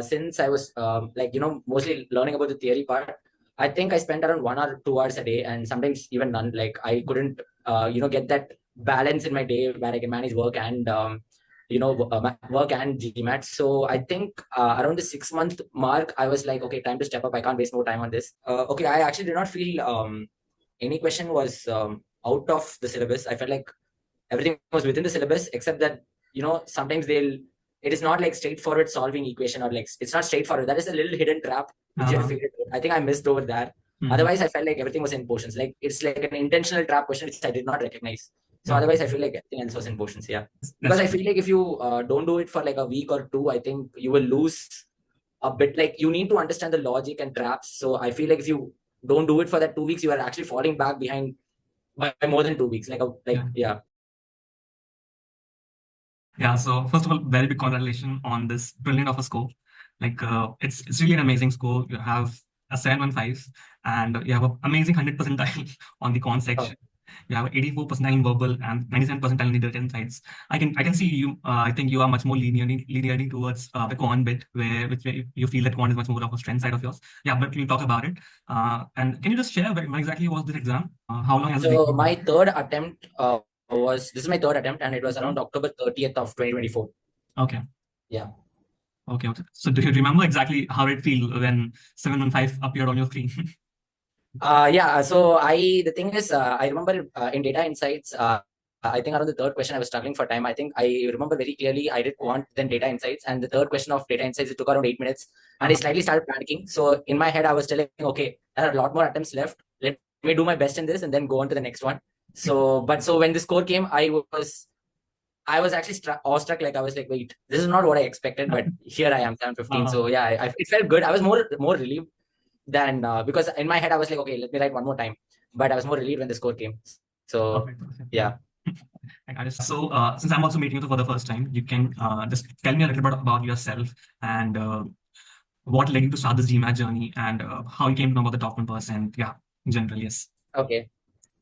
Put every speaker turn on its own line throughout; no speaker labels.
since I was mostly learning about the theory part, I think I spent around 1 or 2 hours a day, and sometimes even none. Like I couldn't get that balance in my day where I can manage work and work and GMAT. So I think around the 6 month mark, I was like, okay, time to step up. I can't waste more time on this. Okay, I actually did not feel any question was out of the syllabus. I felt like everything was within the syllabus, except that sometimes it is not like straightforward solving equation, or like it's not straightforward. That is a little hidden trap which you have to figure it out. I think I missed over there. Otherwise, I felt like everything was in portions. Like it's like an intentional trap question which I did not recognize. So otherwise, I feel like everything else was in portions. Yeah, because I feel like if you don't do it for like a week or two, I think you will lose a bit. Like you need to understand the logic and traps. So I feel like if you don't do it for that 2 weeks, you are actually falling back behind by more than 2 weeks. Yeah.
Yeah, so first of all, very big congratulations on this brilliant of a score. Like it's really an amazing score. You have a 715 and you have an amazing 100 percentile on the Quant section. You have 84 percentile in verbal and 97 percentile in the data insights. I can see you. I think you are much more leaning towards the Quant bit, which you feel that Quant is much more of a strength side of yours. Yeah, but can you talk about it? And can you just share when exactly was this exam? How long has it
So
been?
my third attempt this is my third attempt, and it was around October 30th of 2024.
Okay.
Yeah.
Okay. So do you remember exactly how it feel when 715 appeared on your screen?
Yeah. So the thing is, I remember in data insights, I think around the third question I was struggling for time. I think I remember very clearly I did Quant, then data insights, and the third question of data insights, it took around 8 minutes, and I slightly started panicking. So in my head, I was telling, okay, there are a lot more attempts left. Let me do my best in this and then go on to the next one. So when the score came, I was actually awestruck. Like I was like, wait, this is not what I expected, but here I am, 715. So yeah, it felt good. I was more relieved than because in my head I was like, okay, let me write one more time. But I was more relieved when the score came. So
Perfect.
yeah.
So since I'm also meeting you for the first time, you can just tell me a little bit about yourself and what led you to start this GMAT journey and how you came to know about the top 1%. Yeah, in general, yes.
Okay.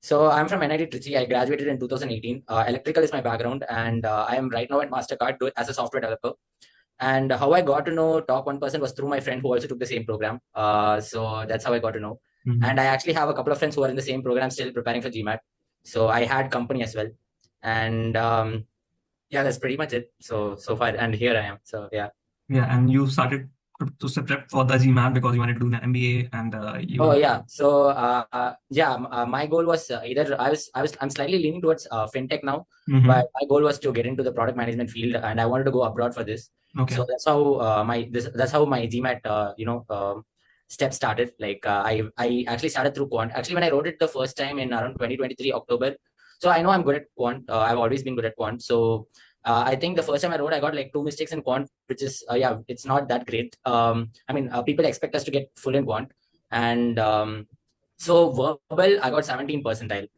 So I'm from NIT Trichy. I graduated in 2018. Electrical is my background, and I am right now at Mastercard as a software developer. And how I got to know top 1% was through my friend who also took the same program. So that's how I got to know. And I actually have a couple of friends who are in the same program still preparing for GMAT. So I had company as well. And yeah, that's pretty much it. So far, and here I am. So yeah.
Yeah, and you started to prep for the GMAT because you wanted to do an MBA and you.
Oh yeah. So my goal was either I'm slightly leaning towards fintech now, but my goal was to get into the product management field, and I wanted to go abroad for this.
Okay.
So that's how that's how my GMAT step started. Like I actually started through Quant. Actually, when I wrote it the first time in around 2023 October, so I know I'm good at Quant. I've always been good at Quant. So I think the first time I wrote, I got like 2 mistakes in Quant, which is it's not that great. I mean, people expect us to get full in Quant, and so verbal, I got 17th percentile,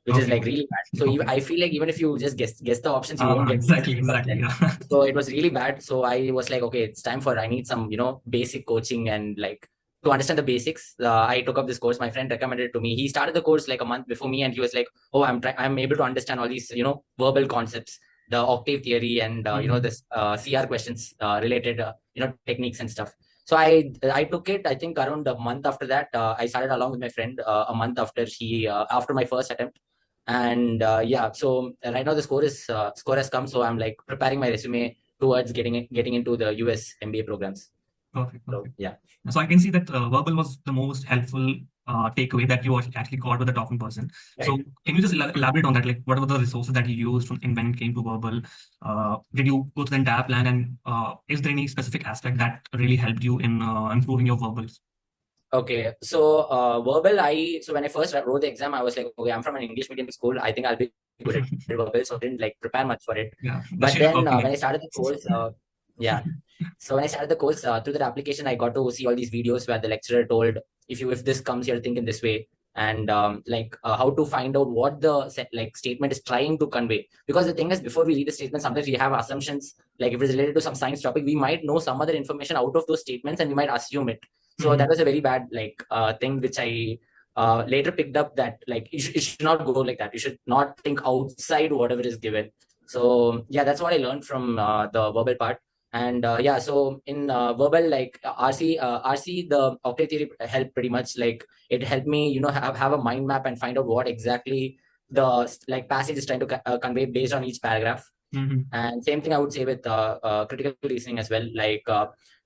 which is like really bad. So I feel like even if you just guess the options, you won't get
exactly.
17%.
Yeah.
So it was really bad. So I was like, okay, it's time for I need some basic coaching and like to understand the basics. I took up this course. My friend recommended it to me. He started the course like a month before me, and he was like, oh, I'm able to understand all these verbal concepts, the octave theory, and this CR questions related techniques and stuff. So I took it. I think around a month after that, I started along with my friend. A month after after my first attempt, and yeah. So right now the score has come. So I'm like preparing my resume towards getting into the US MBA programs.
Perfect.
So yeah.
So I can see that verbal was the most helpful takeaway that you actually got with the top 1%.
Right.
So can you just elaborate on that? Like, what were the resources that you used when it came to verbal? Did you go to the entire plan, and is there any specific aspect that really helped you in improving your verbals?
Okay, so verbal, so when I first wrote the exam, I was like, okay, I'm from an English medium school. I think I'll be good at verbal, so I didn't like prepare much for it.
Yeah,
But then when I started the course, yeah. So when I started the course through that application, I got to see all these videos where the lecturer told if this comes, you'll think in this way, and how to find out what the statement is trying to convey. Because the thing is, before we read the statement, sometimes we have assumptions. Like if it's related to some science topic, we might know some other information out of those statements, and we might assume it. So that was a very bad thing which I later picked up, that like you should not go like that. You should not think outside whatever is given. So yeah, that's what I learned from the verbal part. And yeah, so in verbal, like RC, the octave theory helped pretty much. Like it helped me, have a mind map and find out what exactly the like passage is trying to convey based on each paragraph. And same thing I would say with critical reasoning as well. Like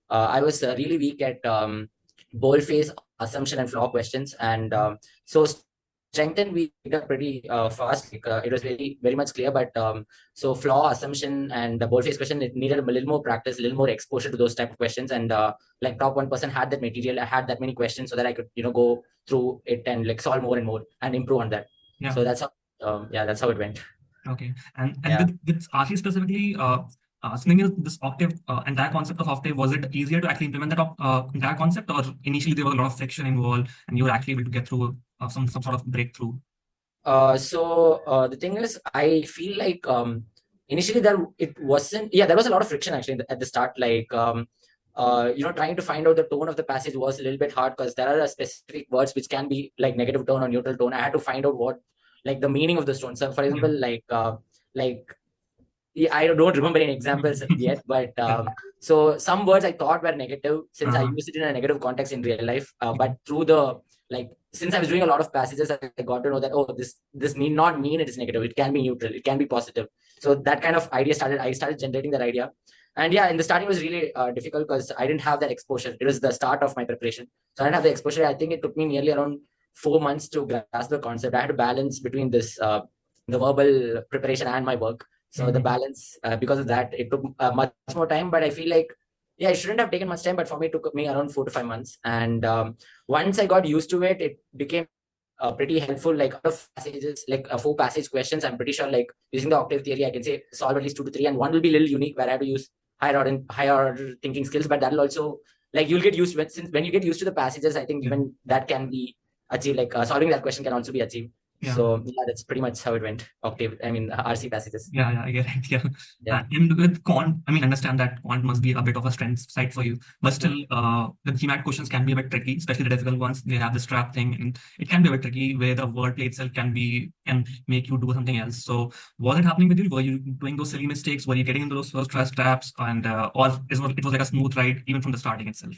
I was really weak at boldface, assumption, and flaw questions, and so strengthen we picked up pretty fast. Like, it was very much clear, but so flaw, assumption, and the boldface question, it needed a little more practice, a little more exposure to those type of questions. And like top 1% had that material, I had that many questions, so that I could go through it and like solve more and more and improve on that.
Yeah.
So that's how that's how it went.
Okay. And
Yeah.
with RC specifically, something is this octave, entire concept of octave, was it easier to actually implement that entire concept, or initially there was a lot of friction involved and you were actually able to get through some sort of breakthrough?
So the thing is, I feel like initially there was a lot of friction actually at the start. Like trying to find out the tone of the passage was a little bit hard, because there are specific words which can be like negative tone or neutral tone. I had to find out what like the meaning of the tone. So for example, I don't remember any examples yet, but so some words I thought were negative since I used it in a negative context in real life. But through the since I was doing a lot of passages, I got to know that this need not mean it is negative. It can be neutral. It can be positive. So that kind of idea I started generating that idea. And yeah, in the starting it was really difficult because I didn't have that exposure. It was the start of my preparation, so I didn't have the exposure. I think it took me nearly around 4 months to grasp the concept. I had to balance between this the verbal preparation and my work. So the balance, because of that, it took much more time. But I feel like, yeah, it shouldn't have taken much time. But for me, it took me around 4 to 5 months. And once I got used to it, it became pretty helpful. Like out of passages, like 4 passage questions, I'm pretty sure like using the octave theory, I can say solve at least 2 to 3. And one will be a little unique where I have to use higher order thinking skills. But that'll also, like, you'll get used to it. Since when you get used to the passages, I think even that can be achieved. Like solving that question can also be achieved.
Yeah.
So yeah, that's pretty much how it went. Octave, RC passages.
Yeah, I get it. Yeah. And with Quant, I mean, understand that Quant must be a bit of a strength side for you, but still, the GMAT questions can be a bit tricky, especially the difficult ones. They have this trap thing, and it can be a bit tricky where the wordplay itself can make you do something else. So, was it happening with you? Were you doing those silly mistakes? Were you getting into those first traps, and or it was like a smooth ride even from the starting itself?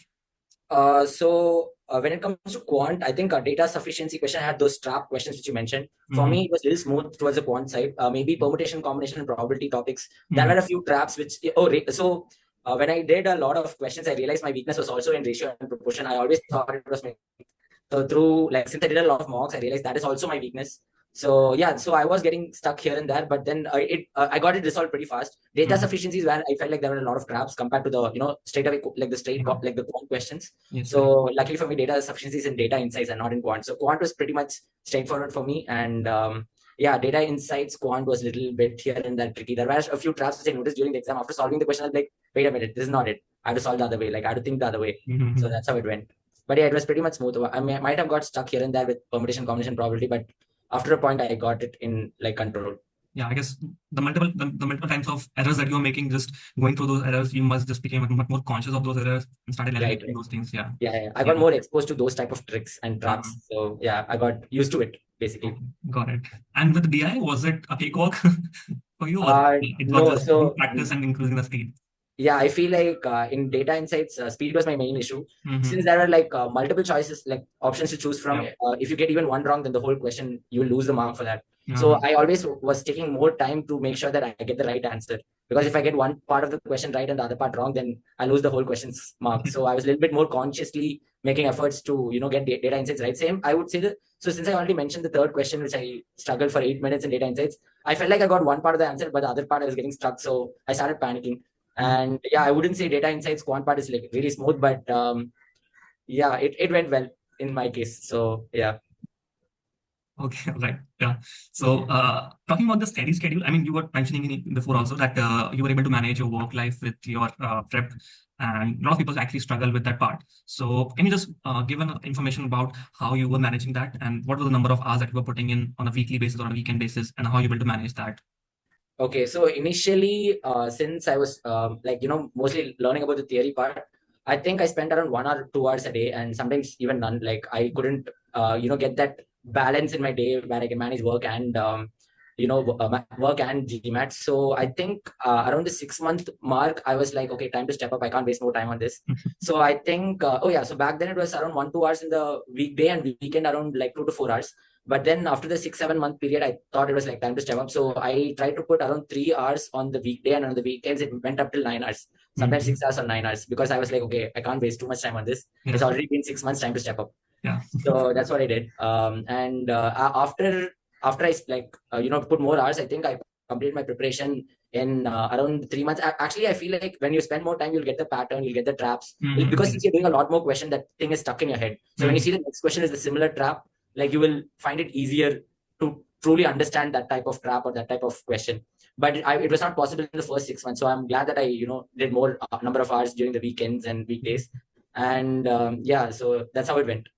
So when it comes to Quant, I think a data sufficiency question had those trap questions which you mentioned. For me, it was a little smooth towards the Quant side. Maybe permutation, combination, and probability topics. There were a few traps which when I did a lot of questions, I realized my weakness was also in ratio and proportion. I always thought it was my so through since I did a lot of mocks, I realized that is also my weakness. So yeah, so I was getting stuck here and there, but then I got it resolved pretty fast. Data sufficiency is where I felt like there were a lot of traps compared to the straight away like the Quant questions.
Yes,
so luckily for me, data sufficiency is in data insights and not in Quant. So Quant was pretty much straightforward for me, and data insights, Quant was a little bit here and there tricky. There were a few traps which I noticed during the exam. After solving the question, I was like, wait a minute, this is not it. I had to solve the other way. Like I had to think the other way. So that's how it went. But yeah, it was pretty much smooth. I might have got stuck here and there with permutation, combination, probability, but after a point, I got it in like control.
Yeah, I guess the multiple times of errors that you're making, just going through those errors, you must just became much more conscious of those errors and started eliminating those things. Yeah.
I got more exposed to those type of tricks and traps. So yeah, I got used to it basically.
Okay, got it. And with DI, was it a cakewalk for you, or it was
no,
just practice and increasing the speed?
Yeah, I feel like in data insights, speed was my main issue. Since there were multiple choices, like options to choose from. If you get even one wrong, then the whole question, you will lose the mark for that. So I always was taking more time to make sure that I get the right answer. Because if I get one part of the question right and the other part wrong, then I lose the whole question's mark. So I was a little bit more consciously making efforts to get data insights right. Same, I would say that. So since I already mentioned the third question, which I struggled for 8 minutes in data insights, I felt like I got one part of the answer, but the other part I was getting stuck. So I started panicking. And yeah, I wouldn't say data insights Quant part is like really smooth, but yeah, it went well in my case. So yeah.
Okay, right. Yeah. So talking about the steady schedule, I mean, you were mentioning before also that you were able to manage your work life with your prep, and a lot of people actually struggle with that part. So can you just give an information about how you were managing that, and what was the number of hours that you were putting in on a weekly basis or on a weekend basis, and how you were able to manage that?
Okay, so initially, since I was mostly learning about the theory part, I think I spent around 1 or 2 hours a day, and sometimes even none. Like I couldn't, get that balance in my day where I can manage work and work and GMAT. So I think around the 6 month mark, I was like, okay, time to step up. I can't waste more time on this. So I think, so back then it was around 1-2 hours in the weekday and weekend around like 2 to 4 hours. But then after the 6-7 month period, I thought it was like time to step up. So I tried to put around 3 hours on the weekday, and on the weekends it went up till 9 hours, sometimes 6 hours or 9 hours, because I was like, okay, I can't waste too much time on this. It's already been 6 months, time to step up. So that's what I did. And after I put more hours, I think I completed my preparation in around 3 months. Actually, I feel like when you spend more time, you'll get the pattern, you'll get the traps, because since you're doing a lot more question, that thing is stuck in your head. So when you see the next question is the similar trap, like you will find it easier to truly understand that type of trap or that type of question. But it was not possible in the first 6 months. So I'm glad that I did more number of hours during the weekends and weekdays. And so that's how it went.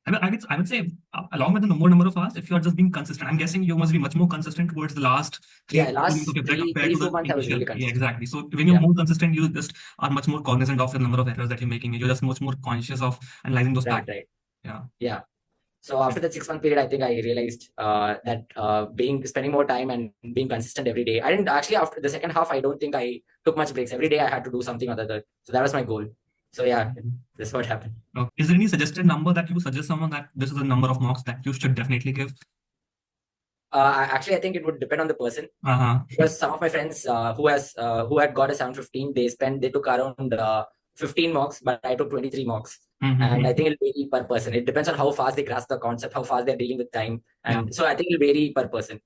I would say, along with the more number of hours, if you are just being consistent, I'm guessing you must be much more consistent towards the last
last 3-4 months. I was really consistent.
Yeah, exactly. So when you're more consistent, you just are much more cognizant of the number of errors that you're making. You're just much more conscious of analyzing those patterns.
Right. Yeah. So after that 6 month period, I think I realized that spending more time and being consistent every day. I didn't actually, after the second half, I don't think I took much breaks. Every day I had to do something or the other. So that was my goal. So yeah, this is what happened.
Okay. Is there any suggested number that you suggest someone that this is the number of mocks that you should definitely give?
Actually, I think it would depend on the person. Because some of my friends who had got a 715, they took around 15 mocks, but I took 23 mocks. And I think it'll vary per person. It depends on how fast they grasp the concept, how fast they're dealing with time. And so I think it'll vary per person.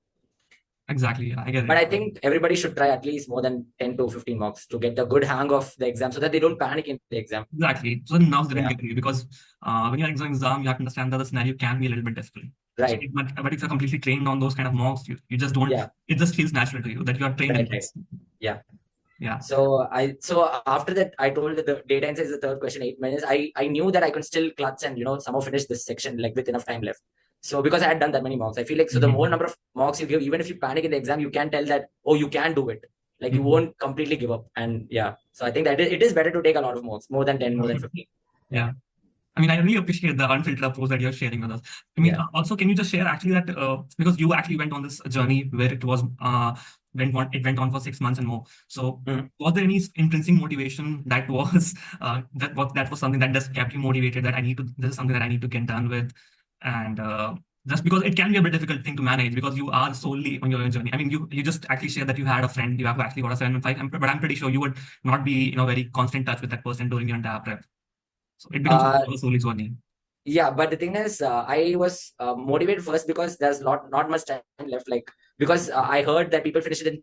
Exactly. I get it.
But I think everybody should try at least more than 10 to 15 mocks to get a good hang of the exam, so that they don't panic in the exam.
Exactly. So the nerves didn't get you, because when you're in exam, you have to understand that the scenario can be a little bit difficult.
Right.
So, but if you're completely trained on those kind of mocks, you just don't. It just feels natural to you that you are trained in this.
Yeah. So after that, I told that the data insights is the third question, 8 minutes. I knew that I could still clutch and somehow finish this section like with enough time left. So because I had done that many mocks, I feel like the more number of mocks you give, even if you panic in the exam, you can tell that, oh, you can do it. Like you won't completely give up. And so I think that it is better to take a lot of mocks, more than 10, more than 15.
Yeah. I mean, I really appreciate the unfiltered approach that you're sharing with us. I mean, also, can you just share actually that because you actually went on this journey where it was it went on for 6 months and more. So was there any intrinsic motivation that was that was something that just kept you motivated, that this is something that I need to get done with? And just because it can be a bit difficult thing to manage because you are solely on your own journey. I mean, you just actually shared that you had a friend, you have actually got a 715, but I'm pretty sure you would not be very constant touch with that person during your entire prep. So it becomes a solely journey.
Yeah, but the thing is, I was motivated first because there's not much time left. Like because I heard that people finish it in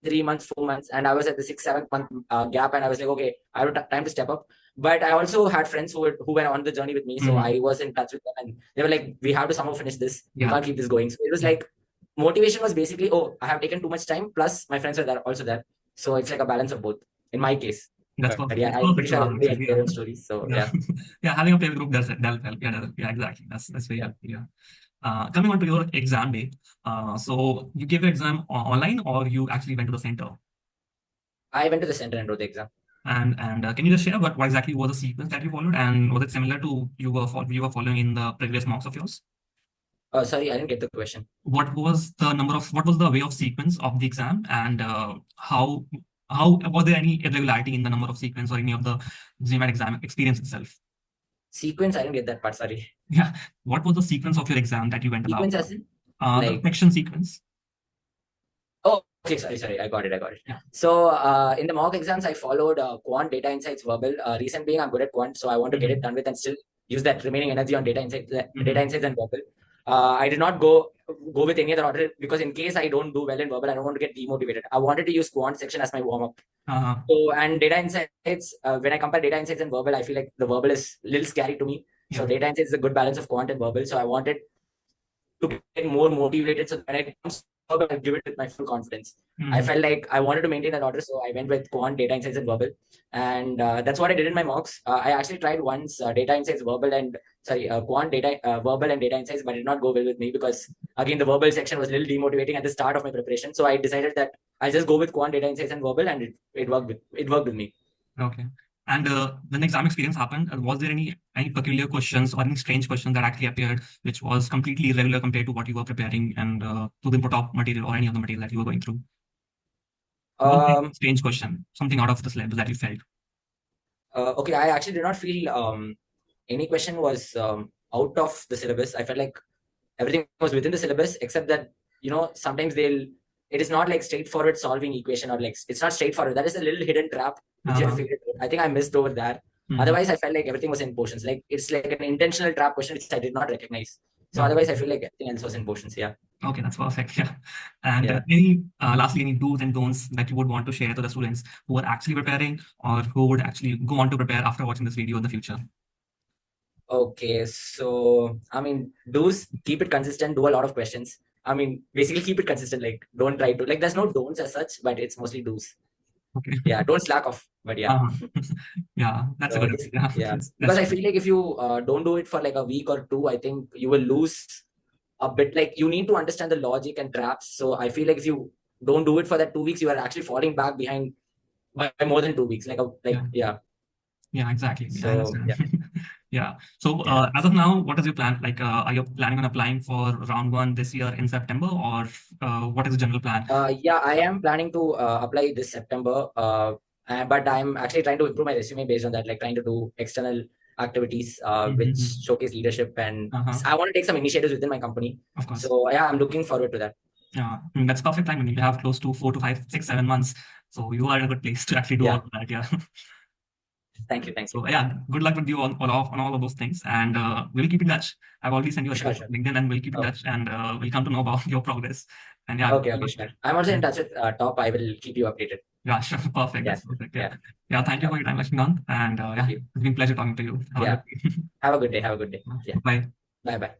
3 months, 4 months, and I was at the 6-7 month gap, and I was like, okay, I have time to step up. But I also had friends who were on the journey with me, so I was in touch with them, and they were like, we have to somehow finish this. We can't keep this going. So it was like motivation was basically, oh, I have taken too much time, plus my friends were also there. So it's like a balance of both in my case.
That's perfect.
Yeah, I'm pretty sure everybody has their own stories. So
yeah, having a peer group does help. Yeah, exactly. That's very helpful. Yeah. Coming on to your exam day, so you gave your exam online or you actually went to the center?
I went to the center and wrote the exam.
And can you just share what exactly was the sequence that you followed, and was it similar to you were following in the previous mocks of yours?
Sorry, I didn't get the question.
What was the way of sequence of the exam, and how was there any irregularity in the number of sequence or any of the GMAT exam experience itself?
Sequence, I didn't get that part, sorry.
Yeah. What was the sequence of your exam that you went about?
Sequence as in?
The section sequence.
Oh, okay, sorry, I got it. Yeah. So in the mock exams, I followed Quant, Data Insights, Verbal. Reason being, I'm good at Quant, so I want to get it done with and still use that remaining energy on Data Insights and Verbal. I did not go with any other order because in case I don't do well in Verbal, I don't want to get demotivated. I wanted to use Quant section as my warm-up. So, and Data Insights, when I compare Data Insights and Verbal, I feel like the Verbal is a little scary to me. So Data Insights is a good balance of Quant and Verbal. So I wanted to get more motivated. So when it comes to Verbal, I give it with my full confidence. I felt like I wanted to maintain that order. So I went with Quant, Data Insights and Verbal. And that's what I did in my mocks. I actually tried once Data Insights, Verbal and Quant, Verbal and Data Insights, but it did not go well with me because again, the Verbal section was a little demotivating at the start of my preparation. So I decided that I'll just go with Quant, Data Insights and Verbal, and it worked with me.
Okay. And when the exam experience happened, was there any peculiar questions or any strange questions that actually appeared, which was completely irregular compared to what you were preparing and to the input of material or any other material that you were going through? Was there any strange question, something out of the syllabus that you felt?
Okay, I actually did not feel any question was out of the syllabus. I felt like everything was within the syllabus, except that, sometimes it is not like straightforward solving equation, or like it's not straightforward. That is a little hidden trap which you have to figure out. I think I missed over that. Otherwise, I felt like everything was in portions. Like it's like an intentional trap question which I did not recognize. So otherwise, I feel like everything else was in portions. Yeah.
Okay, that's perfect. Yeah. And any lastly, any do's and don'ts that you would want to share to the students who are actually preparing or who would actually go on to prepare after watching this video in the future?
Okay, so I mean, do's keep it consistent, do a lot of questions. I mean, basically keep it consistent. Like, don't try to, like, there's no don'ts as such, but it's mostly do's.
Okay.
Yeah, don't slack off. But yeah.
Yeah, that's a
So
good
if,
idea.
yeah,
That's
because I feel like if you don't do it for like a week or two, I think you will lose a bit. Like, you need to understand the logic and traps. So I feel like if you don't do it for that 2 weeks, you are actually falling back behind by more than 2 weeks. Yeah.
Yeah, exactly. I
So
understand.
yeah.
Yeah. So as of now, what is your plan? Like, are you planning on applying for round one this year in September, or what is the general plan?
Yeah, I am planning to apply this September. But I'm actually trying to improve my resume based on that, like trying to do external activities which showcase leadership, and I want to take some initiatives within my company.
Of course.
So yeah, I'm looking forward to that.
Yeah, I mean, that's perfect time. I mean, you have close to 4 to 5, 6, 7 months. So you are in a good place to actually do all of that. Yeah.
Thank you.
So yeah, good luck with you on all of those things, and we'll keep in touch. I've already sent you a request on LinkedIn, and we'll keep in touch, and we'll come to know about your progress. And yeah.
Okay, sure. I'm also in touch with Top. I will keep you updated.
Yeah, sure. Perfect.
Yes.
That's perfect. Yeah. Thank you for your time, Lakshmikanth, and yeah, it's been a pleasure talking to you.
Have a good day. Yeah.
Bye.
Bye.